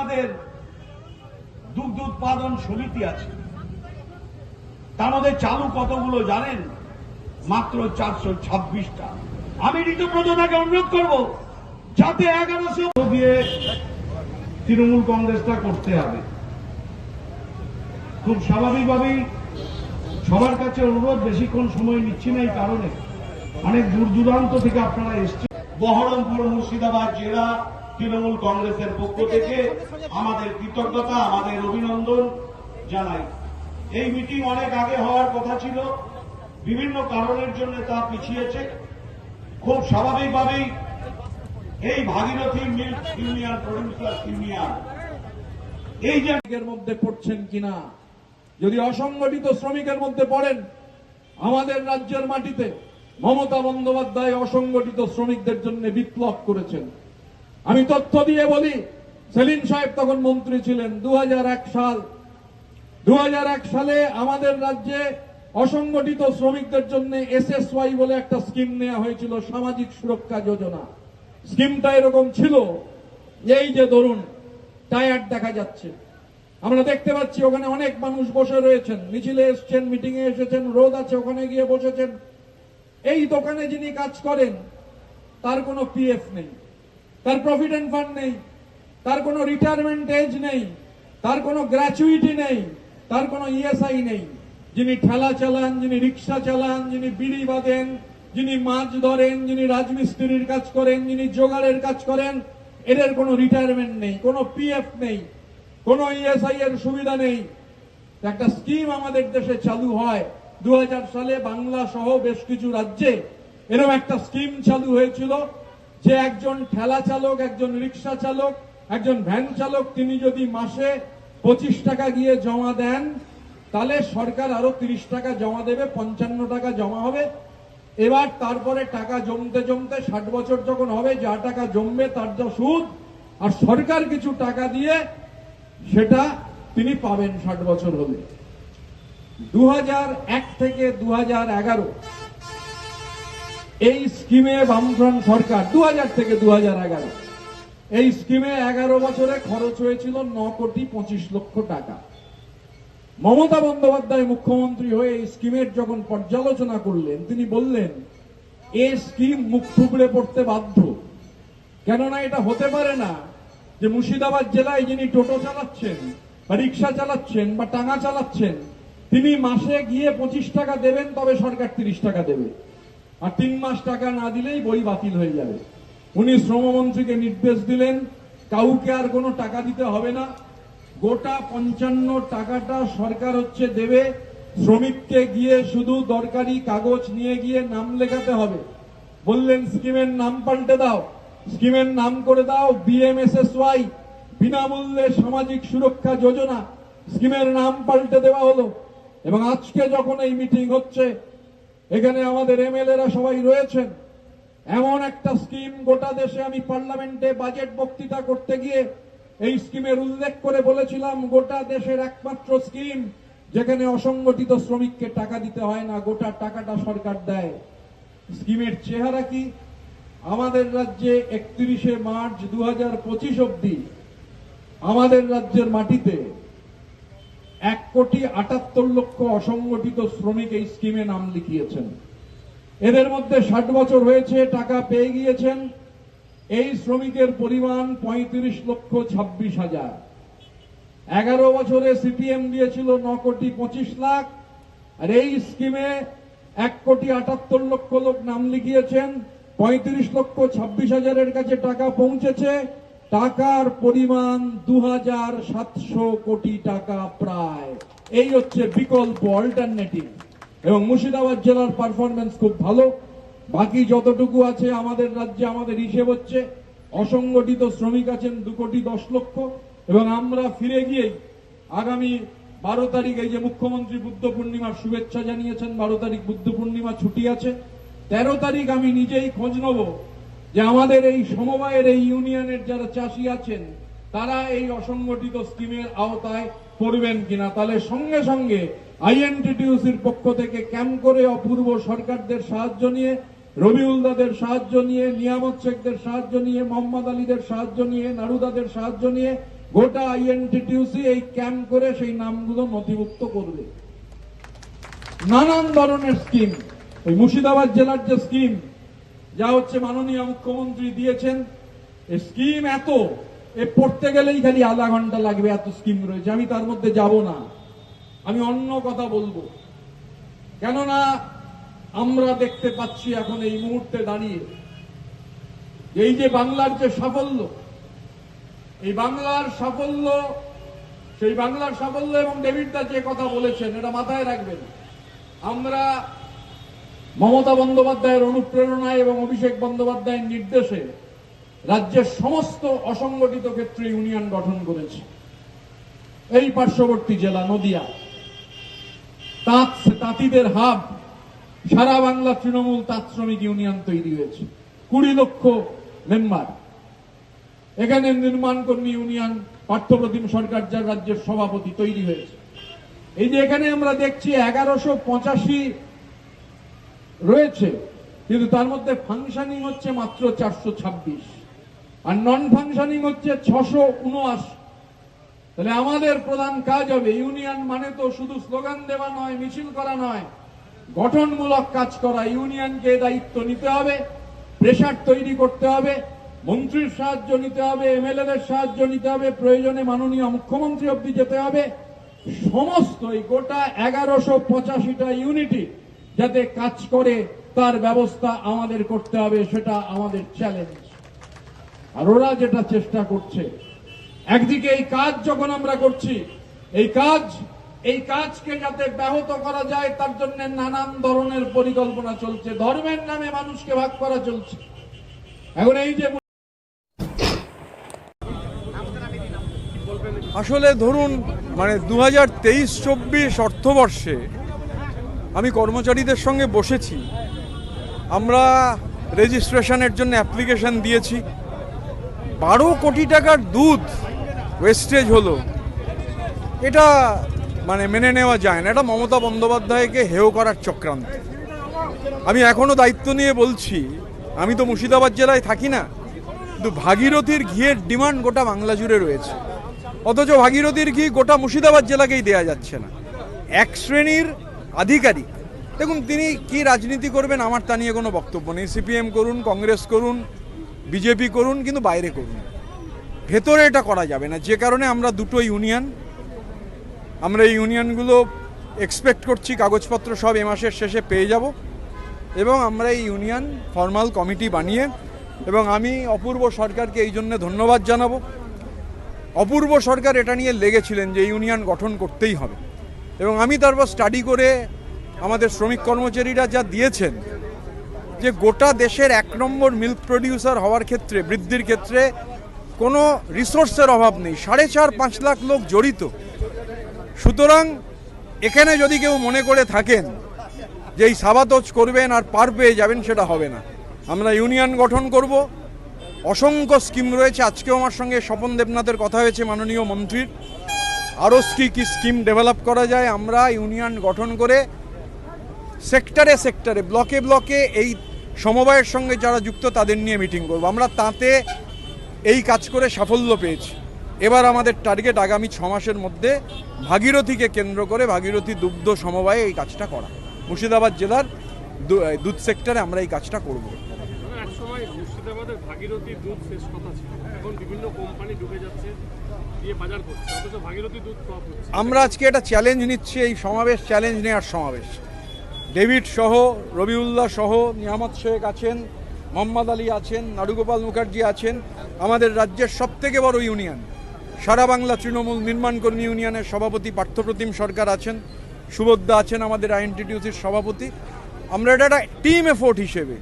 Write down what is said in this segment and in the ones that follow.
আমাদের দুগ্ধ উৎপাদন সমিতি আছে, তার মধ্যে চালু কতগুলো জানেন? মাত্র 426টা। আমি ঋতুব্রতটাকে অনুরোধ করব যাতে 1100 দিয়ে তৃণমূল কংগ্রেসটা করতে হবে। খুব স্বাভাবিকভাবেই সবার কাছে অনুরোধ, বেশিক্ষণ সময় নিচ্ছি না এই কারণে অনেক দূর দূরান্ত থেকে আপনারা এসছেন। বহরমপুর মুর্শিদাবাদ জেলা তৃণমূল কংগ্রেসের পক্ষ থেকে আমাদের কৃতজ্ঞতা, আমাদের অভিনন্দন জানাই। এই মিটিং অনেক আগে হওয়ার কথা ছিল, বিভিন্ন কারণের জন্য তা পিছিয়েছে। খুব স্বাভাবিকভাবেই এই Bhagirathi milk union, producers union, এই যে মধ্যে পড়ছেন কিনা, যদি অসংগঠিত শ্রমিকের মধ্যে পড়েন, আমাদের রাজ্যের মাটিতে মমতা বন্দ্যোপাধ্যায় অসংগঠিত শ্রমিকদের জন্য বিপ্লব করেছেন। আমি তথ্য দিয়ে বলি, সেলিম সাহেব তখন মন্ত্রী ছিলেন। 2001 সালে আমাদের রাজ্যে অসংগঠিত শ্রমিকদের জন্য SSY বলে একটা স্কিম নেওয়া হয়েছিল, সামাজিক সুরক্ষা যোজনা। স্কিমটা এরকম ছিল, এই যে ধরুন টায়ার দেখা যাচ্ছে, আমরা দেখতে পাচ্ছি ওখানে অনেক মানুষ বসে রয়েছেন, মিছিলে এসছেন, মিটিং এ এসেছেন, রোদ আছে, ওখানে গিয়ে বসেছেন। এই দোকানে যিনি কাজ করেন তার কোনো PF নেই, তার প্রভিডেন্ট ফান্ড নেই, তার কোনো রিটায়ারমেন্ট এজ নেই, তার কোনো গ্র্যাচুইটি নেই, তার কোনো ESI নেই। যিনি ঠেলা চালান, যিনি রিক্সা চালান, যিনি বিড়ি বাঁধেন, যিনি মাছ ধরেন, যিনি রাজমিস্ত্রির কাজ করেন, যিনি জোগাড়ের কাজ করেন, এদের কোনো রিটায়ারমেন্ট নেই, কোনো PF নেই, কোনো ESI এর সুবিধা নেই। একটা স্কিম আমাদের দেশে চালু হয় 2000 সালে, বাংলা সহ বেশ কিছু রাজ্যে এরকম একটা স্কিম চালু হয়েছিল যে একজন ঠেলা চালক, একজন রিক্সা চালক, একজন ভ্যান চালক, তিনি যদি মাসে 25 টাকা গিয়ে জমা দেন, তাহলে সরকার আরো 30 টাকা জমা দেবে, 55 টাকা জমা হবে। এবার তারপরে টাকা জমতে জমতে 60 বছর যখন হবে, যা টাকা জমবে তার যা সুদ, আর সরকার কিছু টাকা দিয়ে সেটা তিনি পাবেন 60 বছর হলে। 2001 থেকে 2011 এই স্কিমে বামফ্রন্ট সরকার, 2000 থেকে 2011 এই স্কিমে 11 বছরে খরচ হয়েছিল 9,25,00,000 টাকা। মমতা বন্দ্যোপাধ্যায় মুখ্যমন্ত্রী হয়ে এই স্কিমের যখন পর্যালোচনা করলেন, তিনি বললেন এই স্কিম মুখ থুবড়ে পড়তে বাধ্য। কেননা এটা হতে পারে না যে মুর্শিদাবাদ জেলায় যিনি টোটো চালাচ্ছেন বা রিক্সা চালাচ্ছেন বা টাঙা চালাচ্ছেন, তিনি মাসে গিয়ে 25 টাকা দেবেন, তবে সরকার 30 টাকা দেবে, আর 3 মাস টাকা না দিলেই বই বাতিল হয়ে যাবে। উনি শ্রমমন্ত্রীকে নির্দেশ দিলেন কাউকে আর কোনো টাকা দিতে হবে না, গোটা 55 টাকাটা সরকার দেবে, শ্রমিককে গিয়ে শুধু দরকারি কাগজ নিয়ে গিয়ে নাম লেখাতে হবে। বললেন স্কিমের নাম পাল্টে দাও, স্কিমের নাম করে দাও BMSSY, বিনামূল্যে সামাজিক সুরক্ষা যোজনা। স্কিমের নাম পাল্টে দেওয়া হলো। এবং আজকে যখন এই মিটিং হচ্ছে, এখানে আমাদের MLA-রা সবাই রয়েছেন। এমন একটা স্কিম গোটা দেশে, আমি পার্লামেন্টে বাজেট বক্তৃতা করতে গিয়ে এই স্কিমের উল্লেখ করে বলেছিলাম, গোটা দেশের একমাত্র স্কিম যেখানে অসংগঠিত শ্রমিককে টাকা দিতে হয় না, গোটা টাকাটা সরকার দেয়। স্কিমের চেহারা কি? আমাদের রাজ্যে 31শে মার্চ 2025 অবধি আমাদের রাজ্যের মাটিতে 1,78,00,000 অসংগঠিত শ্রমিক এই স্কিমে নাম লিখিয়েছেন। এদের মধ্যে 60 বছর হয়েছে, টাকা পেয়ে গিয়েছেন এই শ্রমিকের পরিমাণ 35,26,000। 11 বছরে CPM দিয়েছিল 9,25,00,000, আর এই স্কিমে 1,78,00,000 লোক নাম লিখিয়েছেন। 35,26,000 কাছে টাকা পৌঁছেছে। টাকার পরিমাণ 2,700 কোটি টাকা প্রায়। এই হচ্ছে বিকল্প, অল্টারনেটিভ। এবং মুর্শিদাবাদ জেলার পারফরমেন্স খুব ভালো। বাকি যতটুকু আছে আমাদের রাজ্যে, আমাদের হিসেব হচ্ছে অসংগঠিত শ্রমিক আছেন 2,10,00,000। এবং আমরা ফিরে গিয়ে আগামী 12 তারিখ, এই যে মুখ্যমন্ত্রী বুদ্ধ পূর্ণিমার শুভেচ্ছা জানিয়েছেন, 12 তারিখ বুদ্ধ পূর্ণিমা ছুটি আছে, 13 তারিখ আমি নিজেই খোঁজ নেব যে আমাদের এই সমবায়ের, এই ইউনিয়নের যারা চাষি আছেন, তারা এই অসংগঠিত স্কিমের আওতায় পড়বেন কিনা। তাহলে সঙ্গে সঙ্গে INTTUC-র পক্ষ থেকে ক্যাম্প করে অপূর্ব সরকারদের সাহায্য নিয়ে, রবিউল দাদের সাহায্য নিয়ে, নিয়ামত শেখদের সাহায্য নিয়ে, মোহাম্মদ আলীদের সাহায্য নিয়ে, নারুদাদের সাহায্য নিয়ে গোটা আইএনটিটিউসি এই ক্যাম্প করে সেই নামগুলো নথিভুক্ত করবে। নানান ধরনের স্কিম, ওই মুর্শিদাবাদ জেলার যে স্কিম যা হচ্ছে মাননীয় মুখ্যমন্ত্রী দিয়েছেন, এই স্কিম এত, এ পড়তে গেলেই খালি আধা ঘন্টা লাগবে, এত স্কিম রয়েছে। আমি তার মধ্যে যাব না, আমি অন্য কথা বলবো। কেননা আমরা দেখতে পাচ্ছি এখন এই মুহূর্তে দাঁড়িয়ে এই যে বাংলার যে সাফল্য, এই বাংলার সাফল্য, সেই বাংলার সাফল্য এবং ডেভিড দা যে কথা বলেছেন এটা মাথায় রাখবেন। আমরা মমতা বন্দ্যোপাধ্যায়ের অনুপ্রেরণায় এবং অভিষেক বন্দ্যোপাধ্যায়ের নির্দেশে রাজ্যের সমস্ত অসংগঠিত ক্ষেত্রে ইউনিয়ন গঠন করেছি। এই পার্শ্ববর্তী জেলা নদিয়া, তাঁতিদের হাব, সারা বাংলা তৃণমূল তাঁত শ্রমিক ইউনিয়ন তৈরি হয়েছে, 20 লক্ষ মেম্বার। এখানে নির্মাণ কর্মী ইউনিয়ন পার্থপ্রতিম সরকার যার রাজ্যের সভাপতি তৈরি হয়েছে। এই যে এখানে আমরা দেখছি 1185 রয়েছে, কিন্তু তার মধ্যে ফাংশনিং হচ্ছে মাত্র 426 আর নন ফাংশনিং হচ্ছে 679। তাহলে আমাদের প্রধান কাজ হবে, ইউনিয়ন মানে তো শুধু স্লোগান দেওয়া নয়, মিছিল করা নয়, গঠনমূলক কাজ করা। ইউনিয়নকে দায়িত্ব নিতে হবে, প্রেসার তৈরি করতে হবে, মন্ত্রীর সাহায্য নিতে হবে, এমএলএদের সাহায্য নিতে হবে, প্রয়োজনে মাননীয় মুখ্যমন্ত্রী অব্দি যেতে হবে। সমস্ত এই গোটা 1185টা ইউনিটি যাতে কাজ করে তার ব্যবস্থা আমাদের করতে হবে, সেটা আমাদের চ্যালেঞ্জ। আর ওরা যেটা চেষ্টা করছে, একদিকে এই কাজ যখন আমরা করছি, এই কাজকে যাতে ব্যাহত করা যায় তার জন্য নানান ধরনের পরিকল্পনা চলছে। ধর্মের নামে মানুষকে ভাগ করা চলছে। এখন এই যে আসলে ধরুন মানে 2023-24 অর্থবর্ষে আমি কর্মচারীদের সঙ্গে বসেছি, আমরা রেজিস্ট্রেশনের জন্য অ্যাপ্লিকেশন দিয়েছি। 12 কোটি টাকার দুধ ওয়েস্টেজ হলো, এটা মানে মেনে নেওয়া যায় না। এটা মমতা বন্দ্যোপাধ্যায়কে হেয় করার চক্রান্ত। আমি এখনো দায়িত্ব নিয়ে বলছি, আমি তো মুর্শিদাবাদ জেলায় থাকি না, কিন্তু ভাগীরথীর ঘিয়ের ডিমান্ড গোটা বাংলা জুড়ে রয়েছে, অথচ ভাগীরথীর ঘি গোটা মুর্শিদাবাদ জেলাকেই দেয়া যাচ্ছে না। এক শ্রেণীর আধিকারিক, দেখুন তিনি কি রাজনীতি করবেন আমার তা নিয়ে কোনো বক্তব্য নেই। সিপিএম করুন, কংগ্রেস করুন, বিজেপি করুন, কিন্তু বাইরে করুন, ভেতরে এটা করা যাবে না। যে কারণে আমরা দুটো ইউনিয়ন, আমরা এই ইউনিয়নগুলো এক্সপেক্ট করছি কাগজপত্র সব এ মাসের শেষে পেয়ে যাব, এবং আমরা এই ইউনিয়ন ফর্মাল কমিটি বানিয়ে, এবং আমি অপূর্ব সরকারকে এই জন্য ধন্যবাদ জানাবো। অপূর্ব সরকার এটা নিয়ে লেগেছিলেন যে ইউনিয়ন গঠন করতেই হবে, এবং আমি তারপর স্টাডি করে আমাদের শ্রমিক কর্মচারীরা যা দিয়েছেন, যে গোটা দেশের 1 নম্বর মিল্ক প্রডিউসার হওয়ার ক্ষেত্রে, বৃদ্ধির ক্ষেত্রে কোনো রিসোর্সের অভাব নেই। 4.5-5 লাখ লোক জড়িত। সুতরাং এখানে যদি কেউ মনে করে থাকেন যে এই সাবাতোজ করবেন আর পার পেয়ে যাবেন, সেটা হবে না। আমরা ইউনিয়ন গঠন করব, অসংখ্য স্কিম রয়েছে। আজকেও আমার সঙ্গে স্বপন দেবনাথের কথা হয়েছে মাননীয় মন্ত্রীর, আরও কি স্কিম ডেভেলপ করা যায়। আমরা ইউনিয়ন গঠন করে সেক্টরে সেক্টরে, ব্লকে ব্লকে এই সমবায়ের সঙ্গে যারা যুক্ত তাদের নিয়ে মিটিং করব। আমরা তাতে এই কাজ করে সাফল্য পেয়েছি। এবার আমাদের টার্গেট আগামী 6 মাসের মধ্যে ভাগীরথীকে কেন্দ্র করে, ভাগীরথী দুগ্ধ সমবায়ে এই কাজটা করা। মুর্শিদাবাদ জেলার দুধ সেক্টরে আমরা এই কাজটা করব। একসময় মুর্শিদাবাদের ভাগীরথী দুধ শেষ কথা ছিল, এখন বিভিন্ন কোম্পানি ঢুকে যাচ্ছে, দিয়ে বাজার করছে, অথচ ভাগীরথী দুধ টপ হচ্ছে। আমরা আজকে এটা চ্যালেঞ্জ নিচ্ছি, এই সমাবেশ চ্যালেঞ্জ নেওয়ার সমাবেশ। ডেভিড সহ, রবিউল্লাহ সহ, নিয়ামত শেখ আছেন, মোহাম্মদ আলী আছেন, নাড়ুগোপাল মুখার্জি আছেন, আমাদের রাজ্যের সবথেকে বড় ইউনিয়ন সারা বাংলা তৃণমূল নির্মাণ কর্মী ইউনিয়নের সভাপতি পার্থপ্রতিম সরকার আছেন, সুবোধদা আছেন আমাদের আইএনটিটিউসির সভাপতি। আমরা এটা একটা টিম এফোর্ট হিসেবে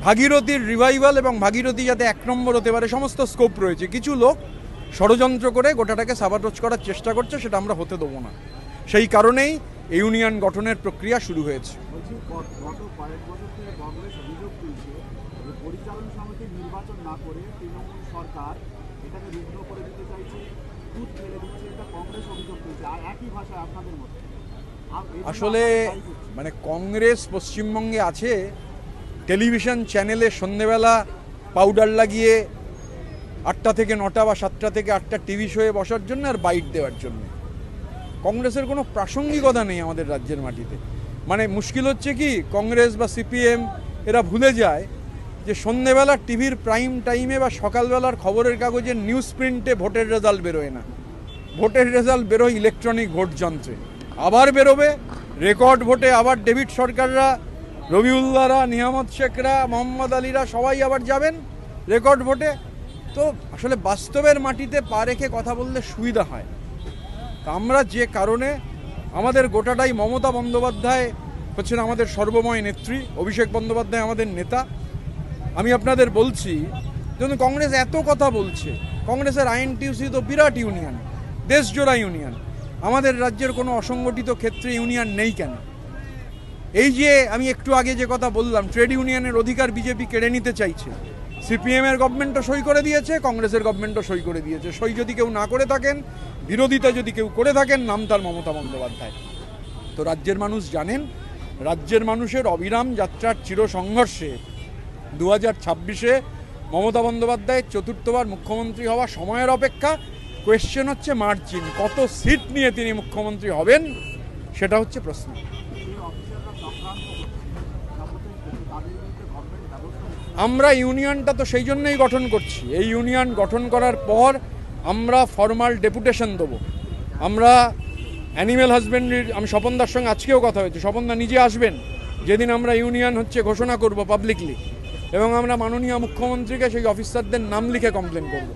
ভাগীরথীর রিভাইভাল এবং ভাগীরথী যাতে 1 নম্বর হতে পারে সমস্ত স্কোপ রয়েছে। কিছু লোক ষড়যন্ত্র করে গোটাটাকে সাবাটোজ করার চেষ্টা করছে, সেটা আমরা হতে দেবো না। সেই কারণেই ইউনিয়ন গঠনের প্রক্রিয়া শুরু হয়েছে। গত কয়েক বছর থেকে কংগ্রেস অভিযোগ তুলছে যে পরিচালনা সমিতি নির্বাচন না করে তৃণমূল সরকার এটাকে রুগ্ন করে দিতে চাইছে, দুধ ফেলে দিচ্ছে, এটা কংগ্রেস অভিযোগ তুলছে। আর একই ভাষায় আপনাদের মধ্যে আসলে মানে কংগ্রেস পশ্চিমবঙ্গে আছে, টেলিভিশন চ্যানেলে সন্ধ্যেবেলা পাউডার লাগিয়ে 8টা থেকে 9টা বা 7টা থেকে 8টা টিভি শোয়ে বসার জন্য আর বাইট দেওয়ার জন্য। কংগ্রেসের কোনো প্রাসঙ্গিকতা নেই আমাদের রাজ্যের মাটিতে। মানে মুশকিল হচ্ছে কি, কংগ্রেস বা সিপিএম এরা ভুলে যায় যে সন্ধেবেলা টিভির প্রাইম টাইমে বা সকালবেলার খবরের কাগজের নিউজ প্রিন্টে ভোটের রেজাল্ট বেরোয় না। ভোটের রেজাল্ট বেরোয় ইলেকট্রনিক ভোট যন্ত্রে, আবার বেরোবে রেকর্ড ভোটে, আবার ডেভিড সরকাররা, রবিউল্লাহরা, নিয়ামত শেখরা, মোহাম্মদ আলীরা সবাই আবার যাবেন রেকর্ড ভোটে। তো আসলে বাস্তবের মাটিতে পা রেখে কথা বললে সুবিধা হয়। তা আমরা যে কারণে আমাদের গোটাটাই মমতা বন্দ্যোপাধ্যায় হচ্ছেন আমাদের সর্বময় নেত্রী, অভিষেক বন্দ্যোপাধ্যায় আমাদের নেতা। আমি আপনাদের বলছি, যেমন কংগ্রেস এত কথা বলছে, কংগ্রেসের আইএনটিইউসি তো বিরাট ইউনিয়ন, দেশজোড়া ইউনিয়ন। আমাদের রাজ্যের কোনো অসংগঠিত ক্ষেত্রে ইউনিয়ন নেই কেন? এই যে আমি একটু আগে যে কথা বললাম, ট্রেড ইউনিয়নের অধিকার বিজেপি কেড়ে নিতে চাইছে। সিপিএমের গভর্নমেন্টও সই করে দিয়েছে, কংগ্রেসের গভর্নমেন্টও সই করে দিয়েছে। সই যদি কেউ না করে থাকেন, বিরোধিতা যদি কেউ করে থাকেন, নাম তার মমতা বন্দ্যোপাধ্যায়। তো রাজ্যের মানুষ জানেন, রাজ্যের মানুষের অবিরাম যাত্রার চির সংঘর্ষে 2026-এ মমতা বন্দ্যোপাধ্যায়ের চতুর্থবার মুখ্যমন্ত্রী হওয়া সময়ের অপেক্ষা। কোয়েশ্চেন হচ্ছে মার্জিন, কত সিট নিয়ে তিনি মুখ্যমন্ত্রী হবেন, সেটা হচ্ছে প্রশ্ন। আমরা ইউনিয়নটা তো সেই জন্যই গঠন করছি। এই ইউনিয়ন গঠন করার পর আমরা ফর্মাল ডেপুটেশন দেবো। আমরা অ্যানিম্যাল হাজবেন্ডারির, আমি স্বপনদার সঙ্গে আজকেও কথা হয়েছে, স্বপনদা নিজে আসবেন যেদিন আমরা ইউনিয়ন হচ্ছে ঘোষণা করব পাবলিকলি, এবং আমরা মাননীয় মুখ্যমন্ত্রীকে সেই অফিসারদের নাম লিখে কমপ্লেন করব।